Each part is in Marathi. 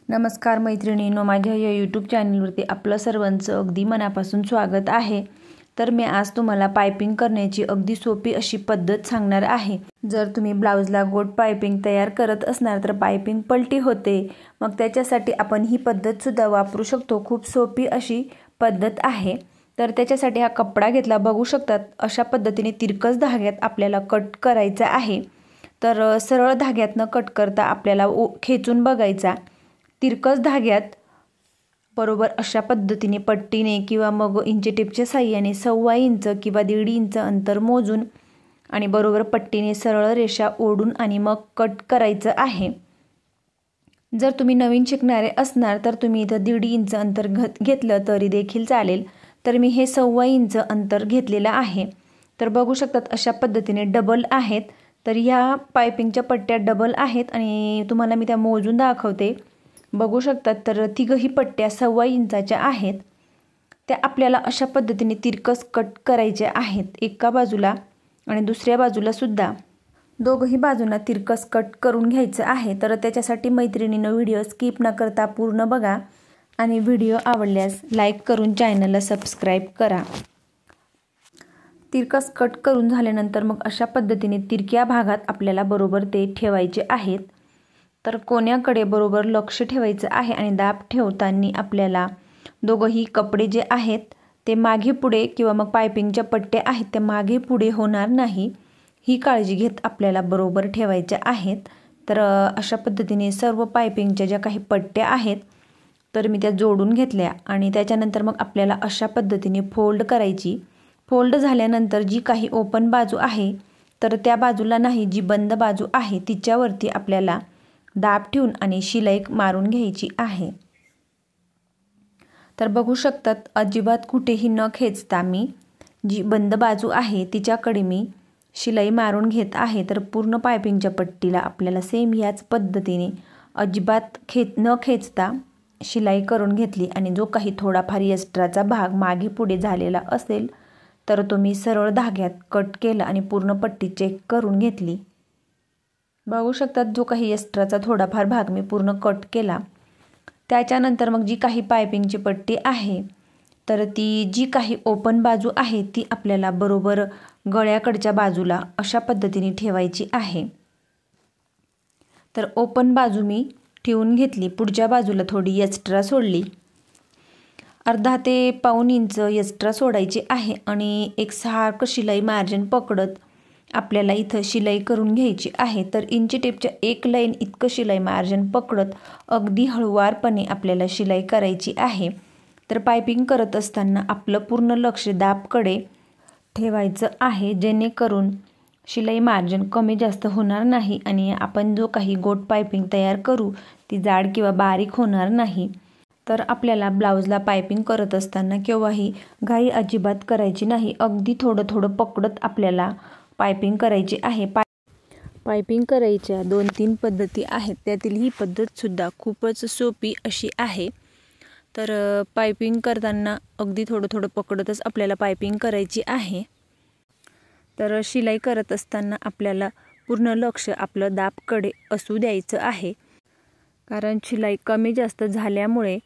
नमस्कार मैत्रिणींनो, माझ्या या यूट्यूब चॅनलवरती आपलं सर्वांचं अगदी मनापासून स्वागत आहे। तर मी आज तुम्हाला पायपिंग करण्याची अगदी सोपी अशी पद्धत सांगणार आहे। जर तुम्ही ब्लाउजला गोट पायपिंग तयार करत असणार तर पायपिंग पलटी होते, मग त्याच्यासाठी आपण ही पद्धत सुद्धा वापरू शकतो। खूप सोपी अशी पद्धत आहे। तर त्याच्यासाठी हा कपडा घेतला, बघू शकतात अशा पद्धतीने तिरकस धाग्यात आपल्याला कट करायचा आहे। तर सरळ धाग्यातनं कट करता आपल्याला खेचून बघायचा। तिरकस धाग्यात बरोबर अशा पद्धतीने पट्टीने किंवा मग इंची टेपच्या साहाय्याने 1.25 इंच किंवा 1.5 इंच अंतर मोजून आणि बरोबर पट्टीने सरळ रेषा ओढून आणि मग कट करायचं आहे। जर तुम्ही नवीन शिकणारे असणार तर तुम्ही इथं 1.5 इंच अंतर घेतलं तरी देखील चालेल। तर मी हे 1.25 इंच अंतर घेतलेलं आहे। तर बघू शकतात अशा पद्धतीने डबल आहेत। तर या पायपिंगच्या पट्ट्या डबल आहेत आणि तुम्हाला मी त्या मोजून दाखवते। बघू शकतात तर तिघही पट्ट्या 1.25 इंचाच्या आहेत। त्या आपल्याला अशा पद्धतीने तिरकस कट करायच्या आहेत, एका बाजूला आणि दुसऱ्या बाजूला सुद्धा दोघही बाजूंना तिरकस कट करून घ्यायचं आहे। तर त्याच्यासाठी मैत्रिणींनो व्हिडिओ स्किप न करता पूर्ण बघा आणि व्हिडिओ आवडल्यास लाईक करून चॅनलला सबस्क्राईब करा। तिरकस कट करून झाल्यानंतर मग अशा पद्धतीने तिरक्या भागात आपल्याला बरोबर ते ठेवायचे आहेत। तर कोण्याकडे बरोबर लक्ष ठेवायचं आहे आणि दाब ठेवताना आपल्याला दोघही कपडे जे आहेत ते मागे पुढे किंवा मग पायपिंगच्या पट्ट्या आहेत त्या मागे पुढे होणार नाही, ही काळजी घेत आपल्याला बरोबर ठेवायच्या आहेत। तर अशा पद्धतीने सर्व पायपिंगच्या ज्या काही पट्ट्या आहेत तर मी त्या जोडून घेतल्या आणि त्याच्यानंतर मग आपल्याला अशा पद्धतीने फोल्ड करायची। फोल्ड झाल्यानंतर जी काही ओपन बाजू आहे तर त्या बाजूला नाही, जी बंद बाजू आहे तिच्यावरती आपल्याला दाब ठेवून आणि शिलाई मारून घ्यायची आहे। तर बघू शकतात अजिबात कुठेही न खेचता मी जी बंद बाजू आहे तिच्याकडे मी शिलाई मारून घेत आहे। तर पूर्ण पायपिंगच्या पट्टीला आपल्याला सेम याच पद्धतीने अजिबात न खेचता शिलाई करून घेतली आणि जो काही थोडाफार एक्स्ट्राचा भाग मागे पुढे झालेला असेल तर तो मी सरळ धाग्यात कट केला आणि पूर्ण पट्टी चेक करून घेतली। बघू शकतात जो काही एक्स्ट्राचा थोडाफार भाग मी पूर्ण कट केला। त्याच्यानंतर मग जी काही पायपिंगची पट्टी आहे तर ती जी काही ओपन बाजू आहे ती आपल्याला बरोबर गळ्याकडच्या बाजूला अशा पद्धतीने ठेवायची आहे। तर ओपन बाजू मी ठेवून घेतली, पुढच्या बाजूला थोडी एक्स्ट्रा सोडली, अर्धा ते पाऊण इंच एक्स्ट्रा सोडायची आहे आणि एक सारखं शिलाई मार्जिन पकडत आपल्याला इथं शिलाई करून घ्यायची आहे। तर इंची टेपच्या एक लाईन इतकं शिलाई मार्जिन पकडत अगदी हळूवारपणे आपल्याला शिलाई करायची आहे। तर पायपिंग करत असताना आपलं पूर्ण लक्ष दाबकडे ठेवायचं आहे, जेणेकरून शिलाई मार्जिन कमी जास्त होणार नाही आणि आपण जो काही गोट पायपिंग तयार करू ती जाड किंवा बारीक होणार नाही। तर आपल्याला ब्लाउजला पायपिंग करत असताना केव्हाही घाई अजिबात करायची नाही, अगदी थोडं थोडं पकडत आपल्याला पायपिंग करायची आहे। पायपिंग करायच्या 2-3 पद्धती आहेत, त्यातील ही पद्धत सुद्धा खूपच सोपी अशी आहे। तर पायपिंग करताना अगदी थोडं थोडं पकडतच आपल्याला पायपिंग करायची आहे। तर शिलाई करत असताना आपल्याला पूर्ण लक्ष आपलं दाबकडे असू द्यायचं आहे, कारण शिलाई कमी जास्त झाल्यामुळे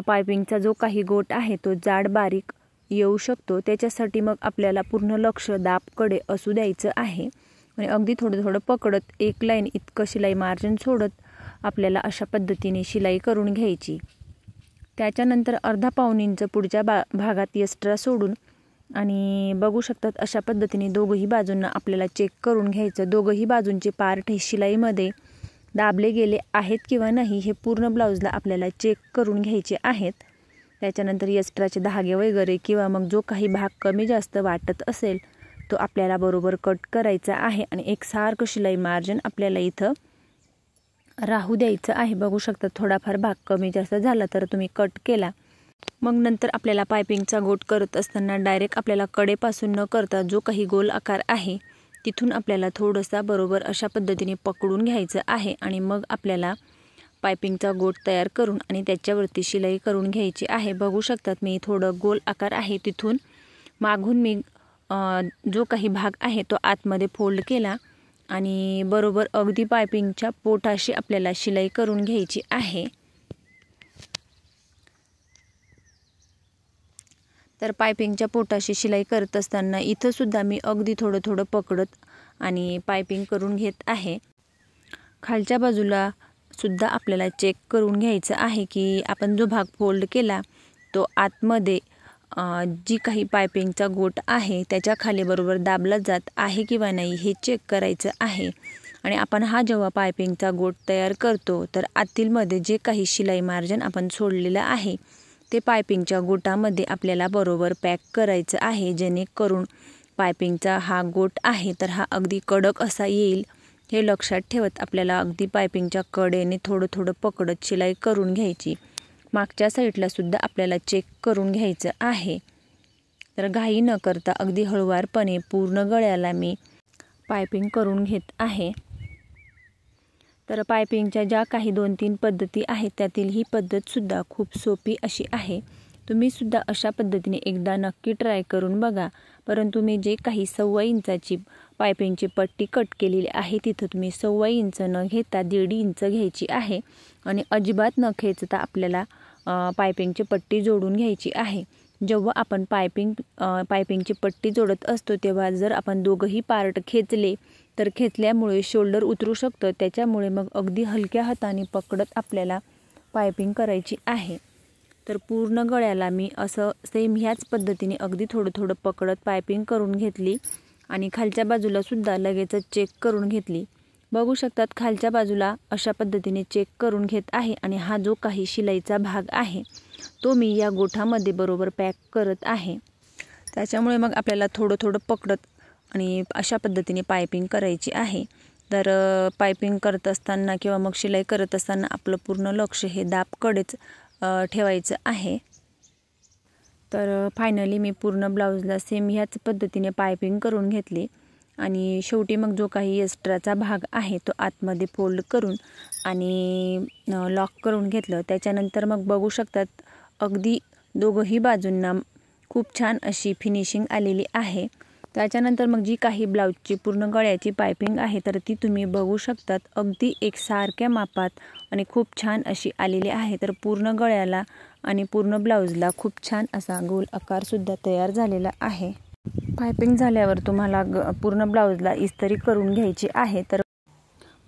पायपिंगचा जो काही गोट आहे तो जाड बारीक येऊ शकतो। त्याच्यासाठी मग आपल्याला पूर्ण लक्ष दाबकडे असू द्यायचं आहे आणि अगदी थोडं थोडं पकडत एक लाईन इतकं शिलाई मार्जिन सोडत आपल्याला अशा पद्धतीने शिलाई करून घ्यायची। त्याच्यानंतर अर्धा पाऊण इंच पुढच्या भागात एक्स्ट्रा सोडून आणि बघू शकतात अशा पद्धतीने दोघही बाजूंना आपल्याला चेक करून घ्यायचं। दोघही बाजूंचे पार्ट हे शिलाईमध्ये दाबले गेले आहेत किंवा नाही हे पूर्ण ब्लाउजला आपल्याला चेक करून घ्यायचे आहेत। त्याच्यानंतर एक्स्ट्राचे धागे वगैरे किंवा मग जो काही भाग कमी जास्त वाटत असेल तो आपल्याला बरोबर कट करायचा आहे आणि एकसारखं शिलाई मार्जिन आपल्याला इथं राहू द्यायचं आहे। बघू शकता थोडाफार भाग कमी जास्त झाला तर तुम्ही कट केला। मग नंतर आपल्याला पायपिंगचा गोट करत असताना डायरेक्ट आपल्याला कडेपासून न करता जो काही गोल आकार आहे तिथून आपल्याला थोडंसा बरोबर अशा पद्धतीने पकडून घ्यायचं आहे आणि मग आपल्याला पायपिंगचा गोट तयार करून आणि त्याच्यावरती शिलाई करून घ्यायची आहे। बघू शकतात मी थोडं गोल आकार आहे तिथून मागून मी जो काही भाग आहे तो आतमध्ये फोल्ड केला आणि बरोबर अगदी पायपिंगच्या पोटाशी आपल्याला शिलाई करून घ्यायची आहे। तर पायपिंगच्या पोटाशी शिलाई करत असताना इथंसुद्धा मी अगदी थोडं थोडं पकडत आणि पायपिंग करून घेत आहे. खालच्या बाजूला सुद्धा आपल्याला चेक करून घ्यायचं आहे की आपण जो भाग फोल्ड केला तो आतमध्ये जी काही पायपिंगचा गोट आहे त्याच्या खाली बरोबर दाबला जात आहे किंवा नाही हे चेक करायचं आहे. आणि आपण हा जेव्हा पायपिंगचा गोट तयार करतो तर आतीलमध्ये जे काही शिलाई मार्जिन आपण सोडलेलं आहे ते पायपिंगच्या गोटामध्ये आपल्याला बरोबर पॅक करायचं आहे, जेणेकरून पायपिंगचा हा गोट आहे तर हा अगदी कडक असा येईल. हे लक्षात ठेवत आपल्याला अगदी पायपिंगच्या कडेने थोडं थोडं पकडत शिलाई करून घ्यायची. मागच्या साईडला सुद्धा आपल्याला चेक करून घ्यायचं आहे. तर घाई न करता अगदी हळूवारपणे पूर्ण गळ्याला मी पायपिंग करून घेत आहे. तर पायपिंगच्या ज्या काही 2-3 पद्धती आहेत त्यातील ही पद्धतसुद्धा खूप सोपी अशी आहे. तुम्हीसुद्धा अशा पद्धतीने एकदा नक्की ट्राय करून बघा. परंतु मी जे काही 1.25 इंचाची पायपिंगची पट्टी कट केलेली आहे तिथं तुम्ही 1.25 इंच न घेता 1.5 इंच घ्यायची आहे आणि अजिबात न खेचता आपल्याला पायपिंगची पट्टी जोडून घ्यायची आहे. जेव्हा आपण पायपिंगची पट्टी जोडत असतो तेव्हा जर आपण दोघंही पार्ट खेचले तर खेचल्यामुळे शोल्डर उतरू शकतं. त्याच्यामुळे मग अगदी हलक्या हाताने पकडत आपल्याला पायपिंग करायची आहे. तर पूर्ण गळ्याला मी असं सेम ह्याच पद्धतीने अगदी थोडं थोडं पकडत पायपिंग करून घेतली आणि खालच्या बाजूला सुद्धा लगेचच चेक करून घेतली. बघू शकतात खालच्या बाजूला अशा पद्धतीने चेक करून घेत आहे आणि हा जो काही शिलाईचा भाग आहे तो मी या गोठामध्ये बरोबर पॅक करत आहे. त्याच्यामुळे मग आपल्याला थोडं थोडं पकडत आणि अशा पद्धतीने पायपिंग करायची आहे. तर पायपिंग करत असताना किंवा मग शिलाई करत असताना आपलं पूर्ण लक्ष हे दाबकडेच ठेवायचं आहे. तर फायनली मी पूर्ण ब्लाऊजला सेम ह्याच पद्धतीने पायपिंग करून घेतली आणि शेवटी मग जो काही एक्स्ट्राचा भाग आहे तो आतमध्ये फोल्ड करून आणि लॉक करून घेतलं. त्याच्यानंतर मग बघू शकतात अगदी दोघंही बाजूंना खूप छान अशी फिनिशिंग आलेली आहे. त्याच्यानंतर मग जी काही ब्लाऊजची पूर्ण गळ्याची पायपिंग आहे तर ती तुम्ही बघू शकतात अगदी एकसारख्या मापात आणि खूप छान अशी आलेली आहे. तर पूर्ण गळ्याला आणि पूर्ण ब्लाऊजला खूप छान असा गोल आकारसुद्धा तयार झालेला आहे. पायपिंग झाल्यावर तुम्हाला पूर्ण ब्लाऊजला इस्त्री करून घ्यायची आहे. तर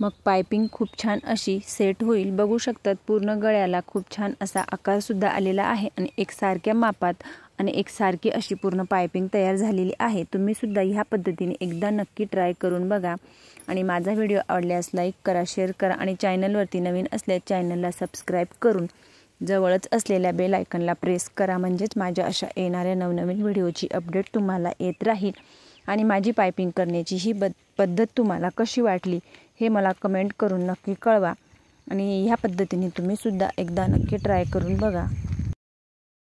मग पायपिंग खूप छान अशी सेट होईल. बघू शकतात पूर्ण गळ्याला खूप छान असा आकारसुद्धा आलेला आहे आणि एकसारख्या मापात आणि एकसारखी अशी पूर्ण पायपिंग तयार झालेली आहे. तुम्हीसुद्धा ह्या पद्धतीने एकदा नक्की ट्राय करून बघा आणि माझा व्हिडिओ आवडल्यास लाईक करा, शेअर करा आणि चॅनलवरती नवीन असल्यास चॅनलला सबस्क्राईब करून जवळच असलेल्या बेल आयकॉनला प्रेस करा. म्हणजेच माझ्या अशा येणाऱ्या नवनवीन व्हिडिओची अपडेट तुम्हाला येत राहील. आणि माझी पायपिंग करण्याची ही पद्धत तुम्हाला कशी वाटली हे मला कमेंट करून नक्की कळवा आणि ह्या पद्धतीने तुम्हीसुद्धा एकदा नक्की ट्राय करून बघा.